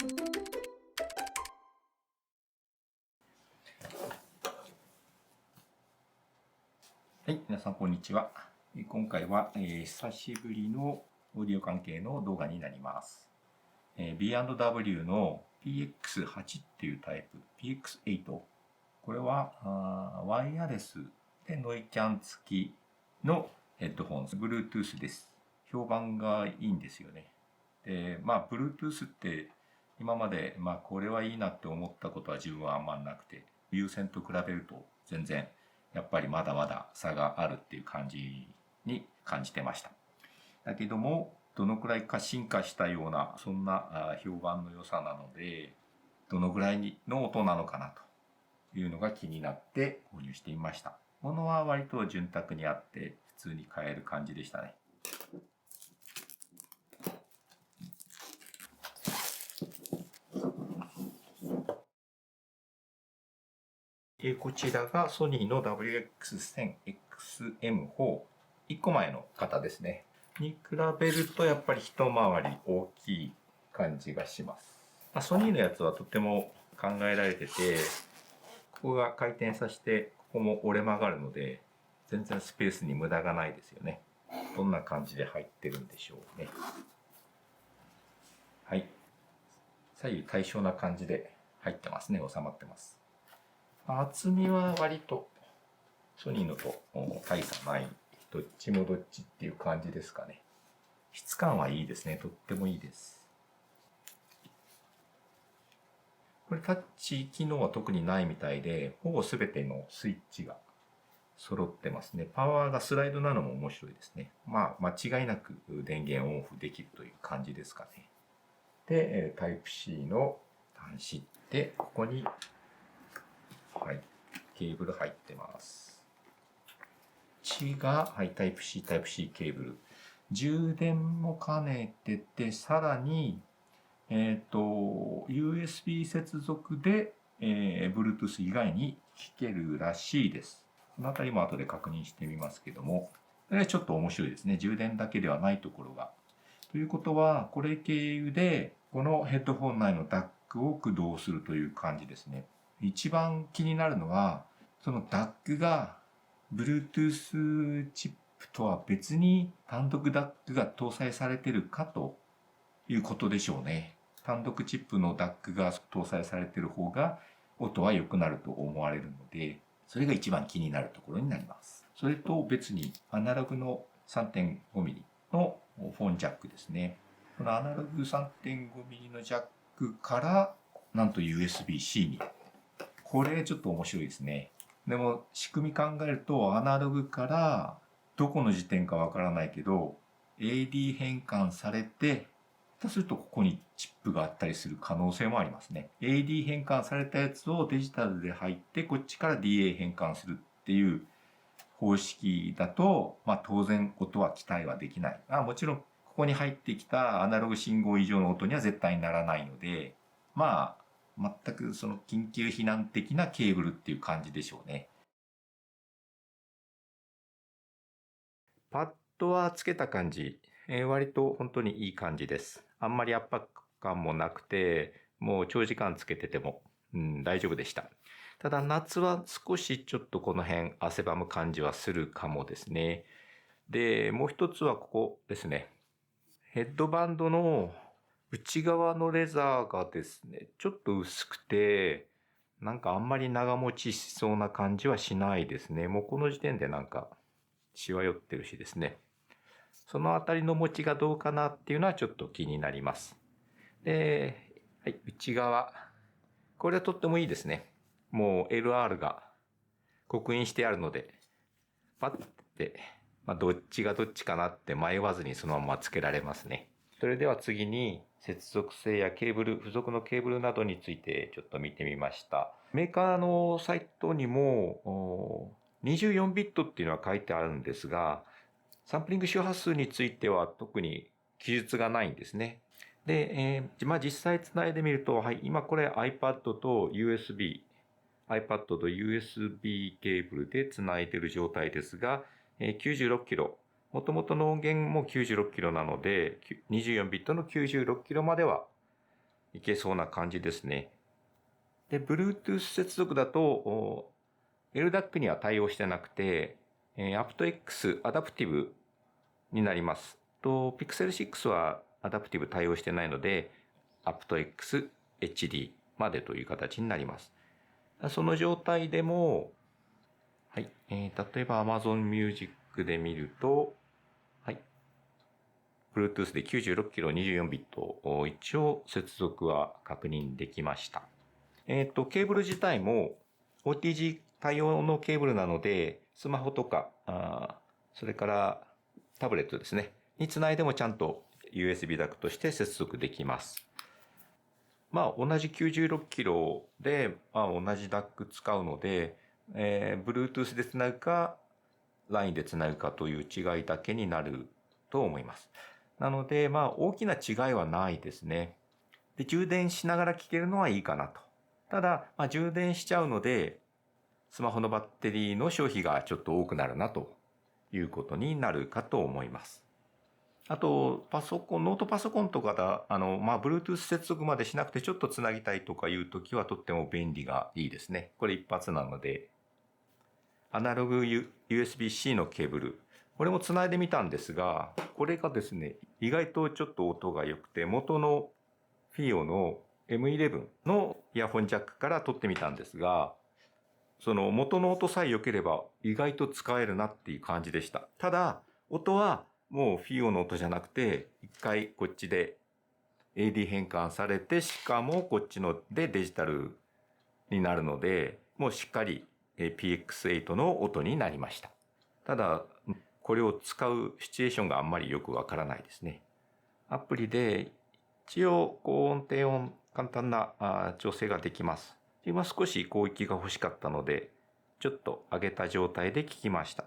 はい、皆さんこんにちは。今回は、久しぶりのオーディオ関係の動画になります。B&W の PX8 っていうタイプ、PX8。これはワイヤレスでノイキャン付きのヘッドホン、Bluetooth です。評判がいいんですよね。で、Bluetooth って今まで、これはいいなって思ったことは自分はあんまなくて、有線と比べると全然やっぱりまだまだ差があるっていう感じに感じてました。だけども、どのくらいか進化したような、そんな評判の良さなので、どのくらいの音なのかなというのが気になって購入してみました。物は割と潤沢にあって普通に買える感じでしたね。こちらがソニーの WX1000XM4。1個前の型ですね。に比べるとやっぱり一回り大きい感じがします。ソニーのやつはとても考えられてて、ここが回転させて、ここも折れ曲がるので、全然スペースに無駄がないですよね。どんな感じで入ってるんでしょうね。はい。左右対称な感じで入ってますね。収まってます。厚みは割とソニーのと大差ない。どっちもどっちっていう感じですかね。質感はいいですね。とってもいいです。これタッチ機能は特にないみたいで、ほぼ全てのスイッチが揃ってますね。パワーがスライドなのも面白いですね。間違いなく電源オンオフできるという感じですかね。で、タイプ C の端子で、ここに、はい、ケーブル入ってます。はい、タイプ C ケーブル。充電も兼ねてて、さらに、USB 接続で、Bluetooth 以外に聞けるらしいです。このあたりも後で確認してみますけども、ちょっと面白いですね。充電だけではないところが。ということは、これ経由で、このヘッドホン内の DAC を駆動するという感じですね。一番気になるのは、その DAC が Bluetooth チップとは別に単独 DAC が搭載されているかということでしょうね。単独チップの DAC が搭載されている方が音は良くなると思われるので、それが一番気になるところになります。それと別にアナログの 3.5mm のフォンジャックですね。このアナログ 3.5mm のジャックから、なんと USB-C に。これちょっと面白いですね。でも仕組み考えるとアナログからどこの時点かわからないけど AD 変換されて、そうするとここにチップがあったりする可能性もありますね。AD 変換されたやつをデジタルで入って、こっちから DA 変換するっていう方式だと、当然音は期待はできない。もちろん、ここに入ってきたアナログ信号以上の音には絶対にならないので、全くその緊急避難的なケーブルっていう感じでしょうね。パッドはつけた感じ、割と本当にいい感じです。あんまり圧迫感もなくて、もう長時間つけてても、大丈夫でした。ただ夏は少しちょっとこの辺汗ばむ感じはするかもですね。で、もう一つはここですね。ヘッドバンドの内側のレザーがですね、ちょっと薄くて、なんかあんまり長持ちしそうな感じはしないですね。もうこの時点でなんかしわ寄ってるしですね。そのあたりの持ちがどうかなっていうのはちょっと気になります。で、はい、内側。これはとってもいいですね。もう LR が刻印してあるので、パッて、どっちがどっちかなって迷わずにそのままつけられますね。それでは次に接続性やケーブル、付属のケーブルなどについてちょっと見てみました。メーカーのサイトにも24ビットっていうのは書いてあるんですが、サンプリング周波数については特に記述がないんですね。で、実際つないでみると、はい、今これ iPad と iPad と USB ケーブルでつないでいる状態ですが、96キロ。元々の音源も96キロなので、24ビットの96キロまではいけそうな感じですね。で、Bluetooth 接続だと、LDAC には対応してなくて、aptX アダプティブになります。Pixel 6はアダプティブ対応してないので、aptX HD までという形になります。その状態でも、はい、例えば Amazon Music で見ると、はい、Bluetooth で 96kg24 ビット、一応接続は確認できました。ケーブル自体も OTG 対応のケーブルなので、スマホとか、それからタブレットですね、につないでもちゃんと USB ダクとして接続できます。まあ同じ96キロで、同じ DAC 使うので、Bluetooth でつなぐか、LINE でつなぐかという違いだけになると思います。なので、大きな違いはないですね。で、充電しながら聞けるのはいいかなと。ただ、充電しちゃうので、スマホのバッテリーの消費がちょっと多くなるなということになるかと思います。あと、ノートパソコンとかだ、Bluetooth 接続までしなくてちょっとつなぎたいとかいうときはとっても便利がいいですね。これ一発なので、アナログ USB-C のケーブル、これもつないでみたんですが、これがですね、意外とちょっと音が良くて、元の FIO の M11 のイヤホンジャックから取ってみたんですが、その元の音さえ良ければ意外と使えるなっていう感じでした。ただ、音はもう FIO の音じゃなくて、一回こっちで AD 変換されて、しかもこっちのでデジタルになるので、もうしっかり PX8 の音になりました。ただ、これを使うシチュエーションがあんまりよくわからないですね。アプリで一応高音低音簡単な調整ができます。今少し広域が欲しかったので、ちょっと上げた状態で聞きました。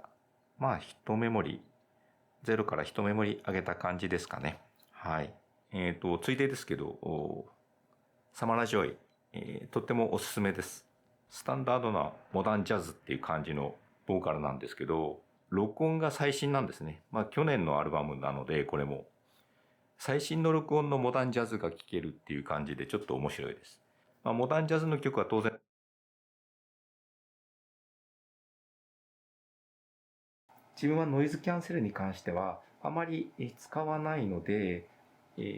一メモリ、0から1メモリ上げた感じですかね。はい。ついでですけど、サマラジョイ、とってもおすすめです。スタンダードなモダンジャズっていう感じのボーカルなんですけど、録音が最新なんですね。去年のアルバムなので、これも。最新の録音のモダンジャズが聴けるっていう感じでちょっと面白いです。モダンジャズの曲は当然、自分はノイズキャンセルに関してはあまり使わないので、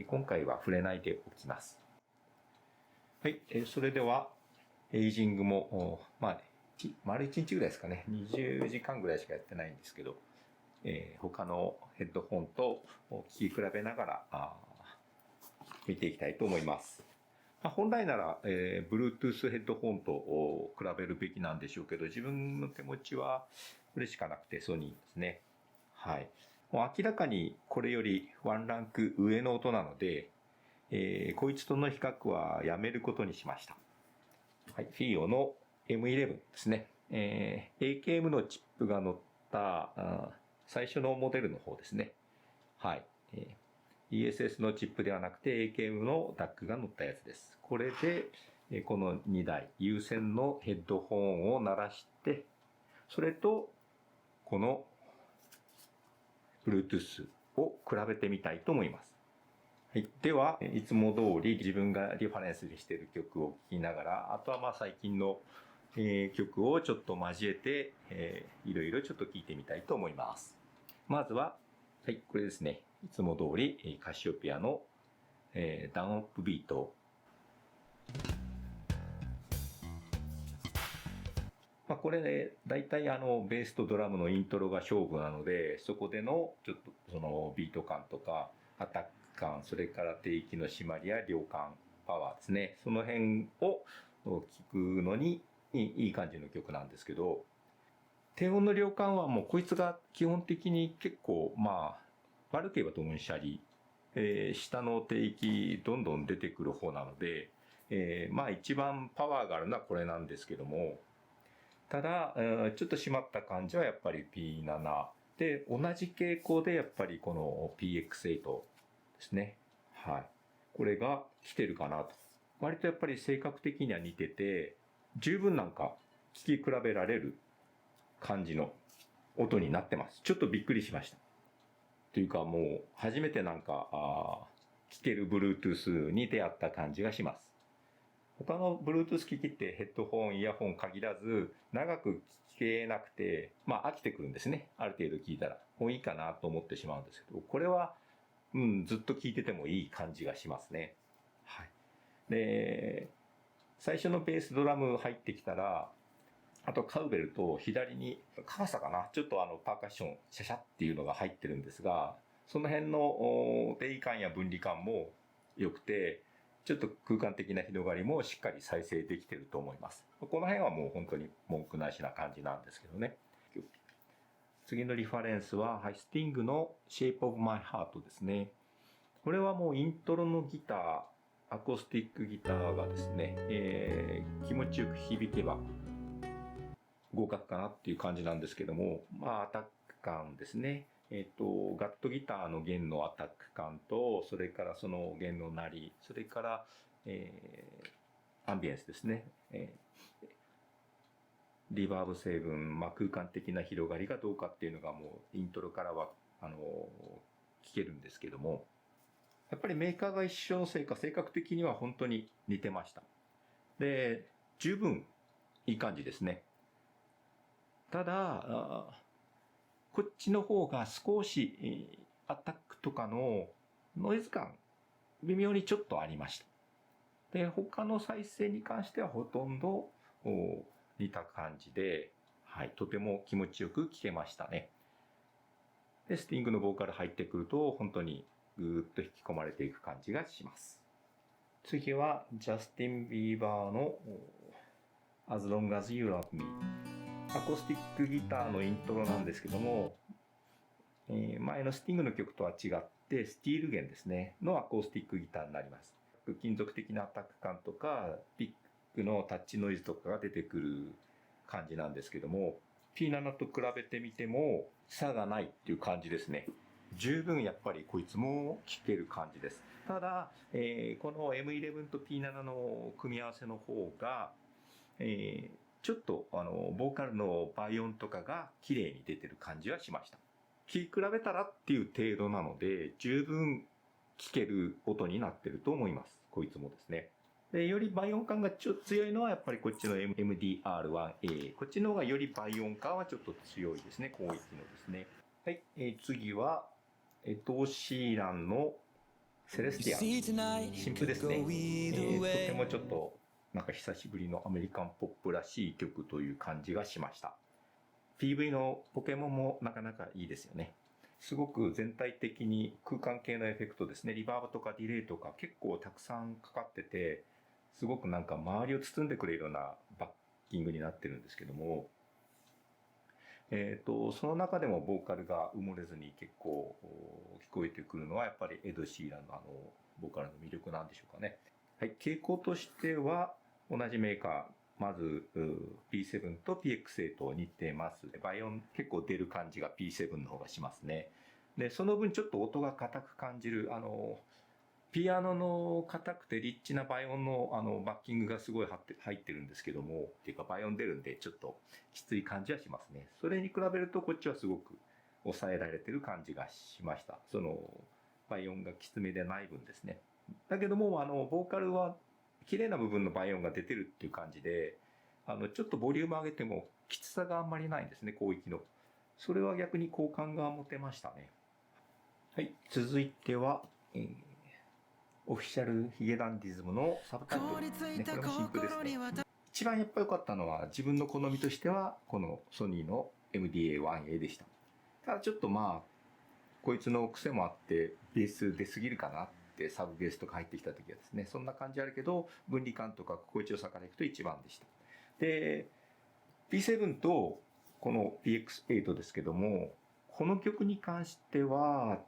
今回は触れないでおきます。はい、それでは、エイジングも、丸1日ぐらいですかね。20時間ぐらいしかやってないんですけど、他のヘッドホンと聞き比べながら見ていきたいと思います。本来なら、Bluetooth ヘッドホンと比べるべきなんでしょうけど、自分の手持ちはこれしかなくてソニーですね。はい。もう明らかにこれよりワンランク上の音なので、こいつとの比較はやめることにしました。はい。FIO の M11 ですね。AKM のチップが乗った最初のモデルの方ですね。はい。ESS のチップではなくて AKM の DAC が乗ったやつです。これで、この2台、有線のヘッドホンを鳴らして、それと、この Bluetooth を比べてみたいと思います。はい。では、いつも通り自分がリファレンスにしている曲を聴きながら、あとは最近の、曲をちょっと交えて、いろいろちょっと聞いてみたいと思います。まずは、はい、これですね。いつも通り、カシオペアの、ダウンアップビート。これね、大体ベースとドラムのイントロが勝負なので、そこでのちょっとそのビート感とか、アタック感、それから低域の締まりや量感、パワーですね。その辺を聞くのにいい感じの曲なんですけど、低音の量感はもうこいつが基本的に結構悪ければともにシャリ、下の低域どんどん出てくる方なので、一番パワーがあるのはこれなんですけども、ただ、ちょっと締まった感じはやっぱり P7 で、同じ傾向でやっぱりこの PX8 ですね。はい。これが来てるかなと。割とやっぱり性格的には似てて、十分なんか聞き比べられる感じの音になってます。ちょっとびっくりしました。というかもう初めてなんか、聴ける Bluetooth に出会った感じがします。他の Bluetooth 機器ってヘッドホン、イヤホン限らず長く聴けなくて、飽きてくるんですね。ある程度聞いたら。もういいかなと思ってしまうんですけど、これは、ずっと聴いててもいい感じがしますね。はい。で、最初のベースドラム入ってきたら、あとカウベルと左にカーサかな、ちょっとパーカッションシャシャっていうのが入ってるんですが、その辺の定位感や分離感も良くて、ちょっと空間的な広がりもしっかり再生できてると思います。この辺はもう本当に文句なしな感じなんですけどね。次のリファレンスは、スティングの Shape of My Heart ですね。これはもうイントロのギター、アコースティックギターがですね、気持ちよく響けば合格かなっていう感じなんですけども、アタック感ですね。ガットギターの弦のアタック感と、それからその弦の鳴り、それから、アンビエンスですね。リバーブ成分、空間的な広がりがどうかっていうのがもうイントロからは、聞けるんですけども、やっぱりメーカーが一緒のせいか、性格的には本当に似てました。で、十分いい感じですね。ただ、こっちの方が少しアタックとかのノイズ感、微妙にちょっとありました。で、他の再生に関してはほとんど似た感じで、とても気持ちよく聴けましたね。で、スティングのボーカル入ってくると、本当にぐーっと引き込まれていく感じがします。次は、ジャスティン・ビーバーの As Long As You Love Me。アコースティックギターのイントロなんですけども、前のスティングの曲とは違って、スティール弦ですね、のアコースティックギターになります。金属的なアタック感とか、ピックのタッチノイズとかが出てくる感じなんですけども、P7 と比べてみても差がないっていう感じですね。十分やっぱりこいつも聴ける感じです。ただ、この M11 と P7 の組み合わせの方が、ちょっとボーカルの倍音とかが綺麗に出てる感じはしました。聴き比べたらっていう程度なので、十分聴ける音になってると思います。こいつもですね。で、より倍音感が強いのはやっぱりこっちの MDR1A。こっちの方がより倍音感はちょっと強いですね。広域のですね。はい。次は、エド・シーランのセレスティアン。新譜ですね。とてもちょっとなんか久しぶりのアメリカンポップらしい曲という感じがしました。PV のポケモンもなかなかいいですよね。すごく全体的に空間系のエフェクトですね。リバーブとかディレイとか結構たくさんかかってて、すごくなんか周りを包んでくれるようなバッキングになってるんですけども、その中でもボーカルが埋もれずに結構聞こえてくるのはやっぱりエド・シーランのボーカルの魅力なんでしょうかね。はい、傾向としては同じメーカー、まず P7 と PX8 と似てます。倍音結構出る感じが P7 の方がしますね。で、その分ちょっと音が硬く感じる、ピアノの硬くてリッチな倍音のバッキングがすごい入ってるんですけども、っていうか倍音出るんでちょっときつい感じはしますね。それに比べるとこっちはすごく抑えられてる感じがしました。その倍音がきつめでない分ですね。だけどもボーカルは綺麗な部分の倍音が出てるっていう感じで、ちょっとボリューム上げてもきつさがあんまりないんですね、広域の。それは逆に好感が持てましたね。はい、続いては、オフィシャルヒゲダンディズムのサブタイトルですね。これも新譜ですね。一番やっぱ良かったのは自分の好みとしてはこのソニーの MDA1A でした。ただちょっとこいつの癖もあってベース出すぎるかなってサブベースとか入ってきた時はですね、そんな感じあるけど分離感とか心地よさからいくと一番でした。で P7 とこの PX8 ですけども、この曲に関しては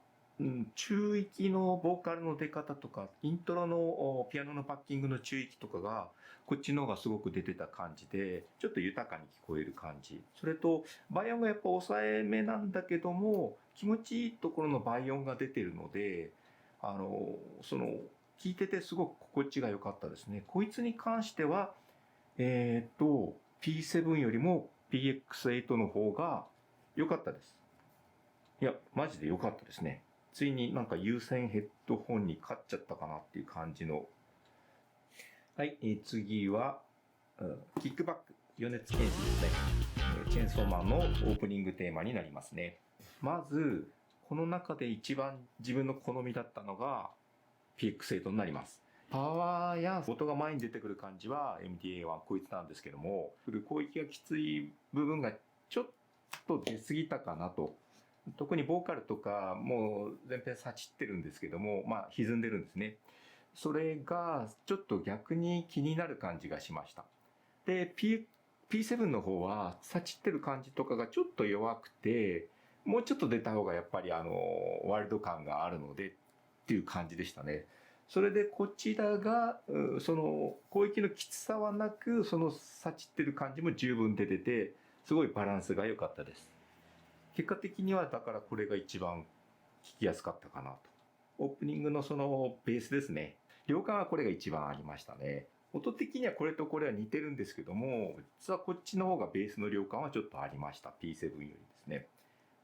中域のボーカルの出方とかイントロのピアノのパッキングの中域とかがこっちの方がすごく出てた感じで、ちょっと豊かに聞こえる感じ。それと倍音がやっぱ抑えめなんだけども気持ちいいところの倍音が出てるので、その聞いててすごく心地が良かったですね。こいつに関してはP7 よりも PX8 の方が良かったです。いやマジで良かったですね。ついになんか有線ヘッドホンに勝っちゃったかなっていう感じの。はい、次は、キックバック、米津玄師ですね。チェーンソーマンのオープニングテーマになりますね。まず、この中で一番自分の好みだったのが PX8 になります。パワーや音が前に出てくる感じは MDA1 こいつなんですけども、攻撃がきつい部分がちょっと出過ぎたかなと。特にボーカルとかもう全編さちってるんですけども、歪んでるんですね。それがちょっと逆に気になる感じがしました。で、P7 の方はさちってる感じとかがちょっと弱くて、もうちょっと出た方がやっぱりワイルド感があるのでっていう感じでしたね。それでこちらが、その攻撃のきつさはなく、そのさちってる感じも十分出てて、すごいバランスが良かったです。結果的にはだからこれが一番聞きやすかったかなと。オープニングのそのベースですね。量感はこれが一番ありましたね。音的にはこれとこれは似てるんですけども、実はこっちの方がベースの量感はちょっとありました。P7 よりですね。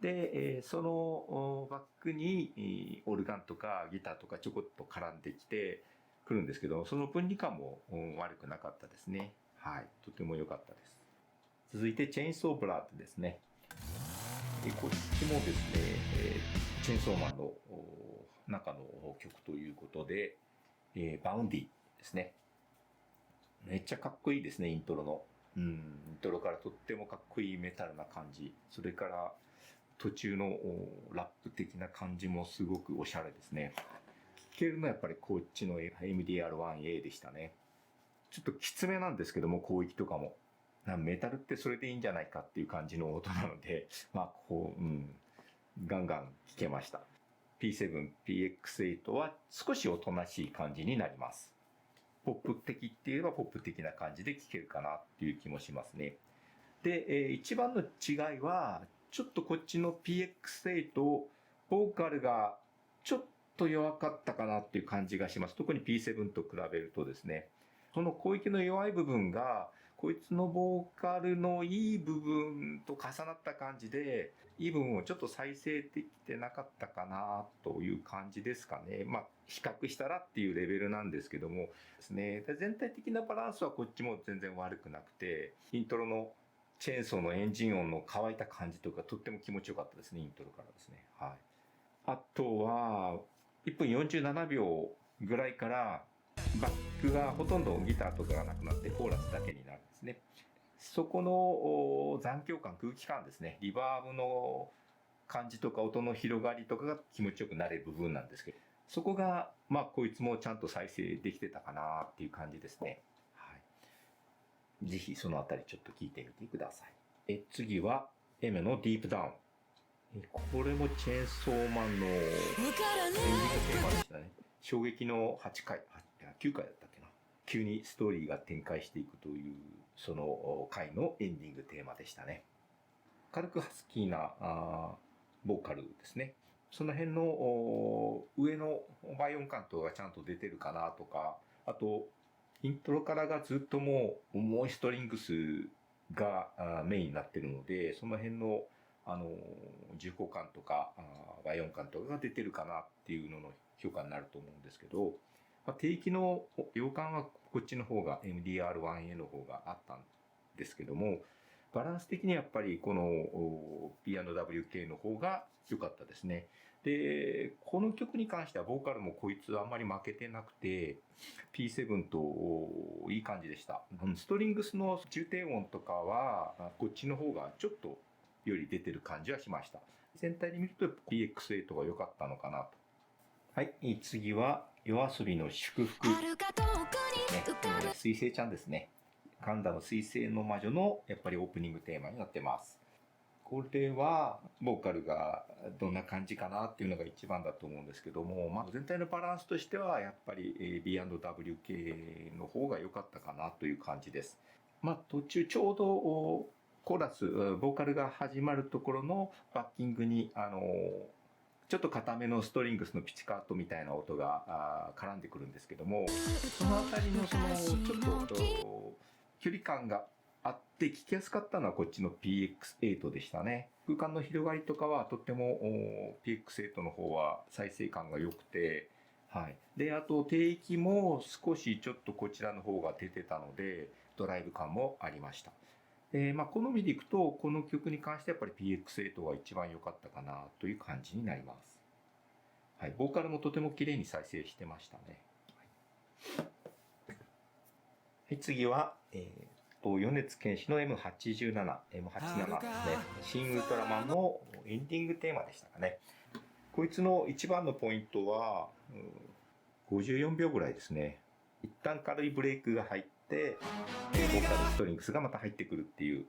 で、そのバックにオルガンとかギターとかちょこっと絡んできてくるんですけど、その分離感も悪くなかったですね。はい。とても良かったです。続いてチェーンソーブラッドですね。こっちもですね、チェーンソーマンの中の曲ということで、バウンディですね。めっちゃかっこいいですね、イントロの。イントロからとってもかっこいいメタルな感じ。それから途中のラップ的な感じもすごくおしゃれですね。聴けるのはやっぱりこっちの MDR1A でしたね。ちょっときつめなんですけども、広域とかも。メタルってそれでいいんじゃないかっていう感じの音なので、ガンガン聴けました。P7、PX8 は少しおとなしい感じになります。ポップ的って言えばポップ的な感じで聴けるかなっていう気もしますね。で、一番の違いは、ちょっとこっちの PX8、ボーカルがちょっと弱かったかなっていう感じがします。特に P7 と比べるとですね。その広域の弱い部分が、こいつのボーカルのいい部分と重なった感じで、いい部分をちょっと再生できてなかったかなという感じですかね。比較したらっていうレベルなんですけどもですね。で、全体的なバランスはこっちも全然悪くなくて、イントロのチェーンソーのエンジン音の乾いた感じとかとっても気持ちよかったですね、イントロからですね。はい。あとは、1分47秒ぐらいからバックがほとんどギターとかがなくなってコーラスだけになるんですね。そこの残響感、空気感ですね。リバーブの感じとか音の広がりとかが気持ちよくなれる部分なんですけど、そこが、こいつもちゃんと再生できてたかなっていう感じですね。はい。ぜひそのあたりちょっと聞いてみてください。次は M のディープダウン。これもチェーンソーマンのエンディングテーマでしたね。衝撃の8回、9回だったっけな。急にストーリーが展開していくという、その回のエンディングテーマでしたね。軽くハスキーなボーカルですね。その辺の上の倍音感とがちゃんと出てるかなとか、あと、イントロからがずっともう重いストリングスがメインになってるので、その辺の重厚感とか倍音感とかが出てるかなっていうのの評価になると思うんですけど、低域の洋感はこっちの方が MDR1A の方があったんですけども、バランス的にやっぱりこの P&WK の方が良かったですね。で、この曲に関してはボーカルもこいつあんまり負けてなくて、P7 といい感じでした。ストリングスの重低音とかはこっちの方がちょっとより出てる感じはしました。全体で見ると PX8 が良かったのかなと。はい、次はYOASOBIの祝福ですね。水星ちゃんですね。ガンダム水星の魔女のやっぱりオープニングテーマになってます。これはボーカルがどんな感じかなっていうのが一番だと思うんですけども、全体のバランスとしてはやっぱり B&WK の方が良かったかなという感じです。途中ちょうどコーラス、ボーカルが始まるところのバッキングにちょっと固めのストリングスのピチカートみたいな音が絡んでくるんですけども、そのあたりのちょっと距離感があって聞きやすかったのはこっちの PX8 でしたね。空間の広がりとかはとっても PX8 の方は再生感が良くて、はい。で、あと低域も少しちょっとこちらの方が出てたので、ドライブ感もありました。好みでいくと、この曲に関してやっぱり PX8 が一番良かったかなという感じになります。はい。ボーカルもとても綺麗に再生してましたね。はい、次は、米津玄師の M87 ですね。新ウルトラマンのエンディングテーマでしたかね。こいつの一番のポイントは、54秒ぐらいですね。一旦軽いブレイクが入って、ボーカルストリングスがまた入ってくるっていう、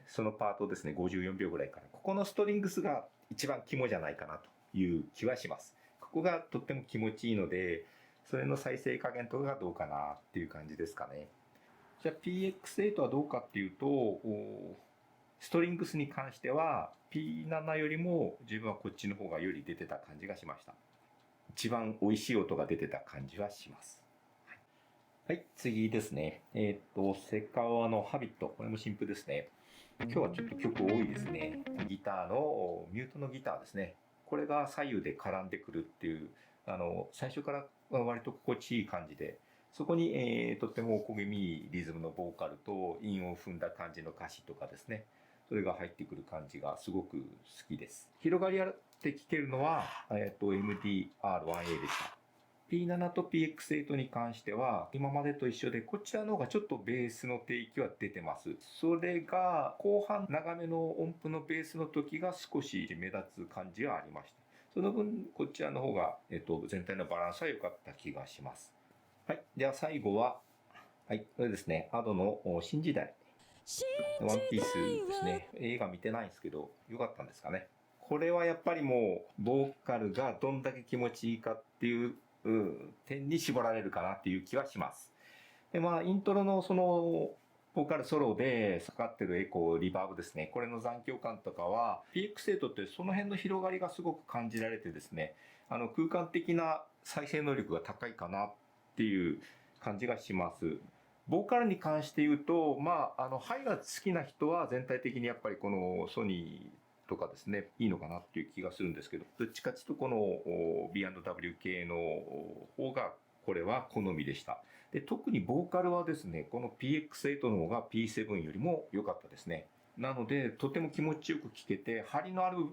そのパートですね。54秒ぐらいから。ここのストリングスが一番肝じゃないかなという気はします。ここがとっても気持ちいいので、それの再生加減とかがどうかなっていう感じですかね。じゃあ PX8 はどうかっていうと、ストリングスに関しては P7 よりも自分はこっちの方がより出てた感じがしました。一番美味しい音が出てた感じはします。はい、次ですね。セカオワのハビット。これも新譜ですね。今日はちょっと曲多いですね。ギターの、ミュートのギターですね。これが左右で絡んでくるっていう、最初から割と心地いい感じで、そこに、とっても小気味いいリズムのボーカルと韻を踏んだ感じの歌詞とかですね。それが入ってくる感じがすごく好きです。広がりあって聴けるのは、MDR1A でした。P7 と PX8 に関しては今までと一緒でこちらの方がちょっとベースの低域は出てます。それが後半長めの音符のベースの時が少し目立つ感じはありました。その分こちらの方が、全体のバランスは良かった気がします。はい。では最後は、はい、これですね。Ado の新時代。ワンピースですね。映画見てないんですけど、良かったんですかね。これはやっぱりもう、ボーカルがどんだけ気持ちいいかっていう点に絞られるかなっていう気はします。で、イントロのその、ボーカルソロでかかってるエコー、リバーブですね。これの残響感とかは、PX8 ってその辺の広がりがすごく感じられてですね、空間的な再生能力が高いかなっていう感じがします。ボーカルに関して言うと、ハイが好きな人は全体的にやっぱりこのソニーとかですね、いいのかなっていう気がするんですけど、どっちかっていうとこの B&W 系の方がこれは好みでした。で、特にボーカルはですね、この PX8 の方が P7 よりも良かったですね。なので、とても気持ちよく聴けて、張りのある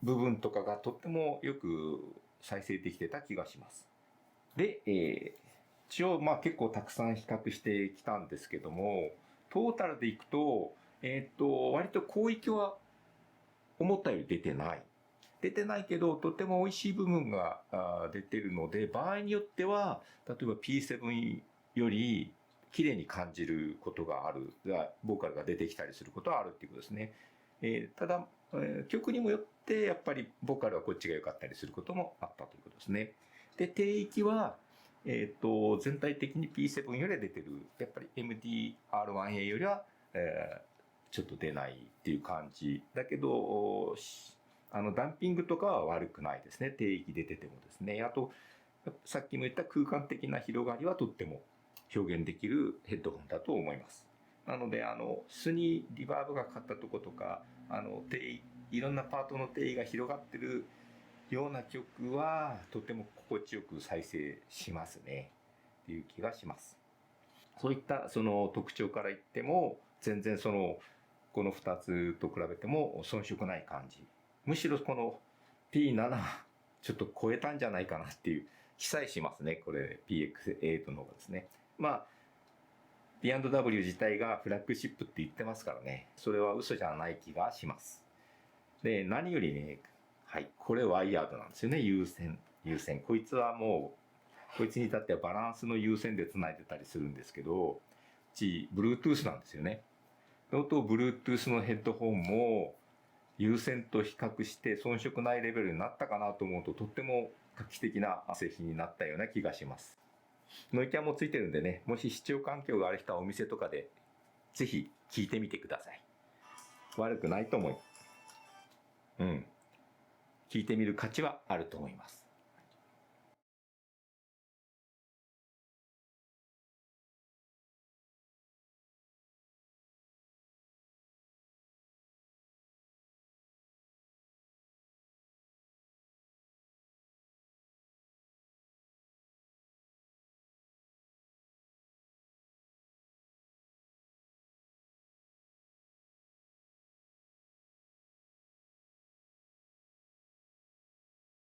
部分とかがとってもよく再生できてた気がします。で、一応結構たくさん比較してきたんですけども、トータルでいくと、割と広域は思ったより出てない。出てないけど、とても美味しい部分が出てるので、場合によっては、例えば P7 より綺麗に感じることがある、ボーカルが出てきたりすることはあるっていうことですね。ただ、曲にもよってやっぱりボーカルはこっちが良かったりすることもあったということですね。で、低域は、全体的に P7 よりは出てる。やっぱり MDR1A よりは、ちょっと出ないっていう感じ。だけど、ダンピングとかは悪くないですね。低域出ててもですね。あと、さっきも言った空間的な広がりはとっても表現できるヘッドホンだと思います。なので、素にリバーブがかかったとことか、いろんなパートの定位が広がってるような曲はとても心地よく再生しますねっていう気がします。そういったその特徴から言っても全然この2つと比べても遜色ない感じ。むしろこの P7 ちょっと超えたんじゃないかなっていう気さえしますね。これ PX8 の方がですね。B&W 自体がフラッグシップって言ってますからね。それは嘘じゃない気がします。で、何よりね、はい、これワイヤードなんですよね。有線。こいつはもう、こいつに至ってはバランスの有線で繋いでたりするんですけど、Bluetooth なんですよね。と Bluetooth のヘッドホンも、有線と比較して遜色ないレベルになったかなと思うと、とっても画期的な製品になったような気がします。ノイキャンもついてるんでね、もし視聴環境がある人はお店とかで、ぜひ聞いてみてください。悪くないと思います。聞いてみる価値はあると思います。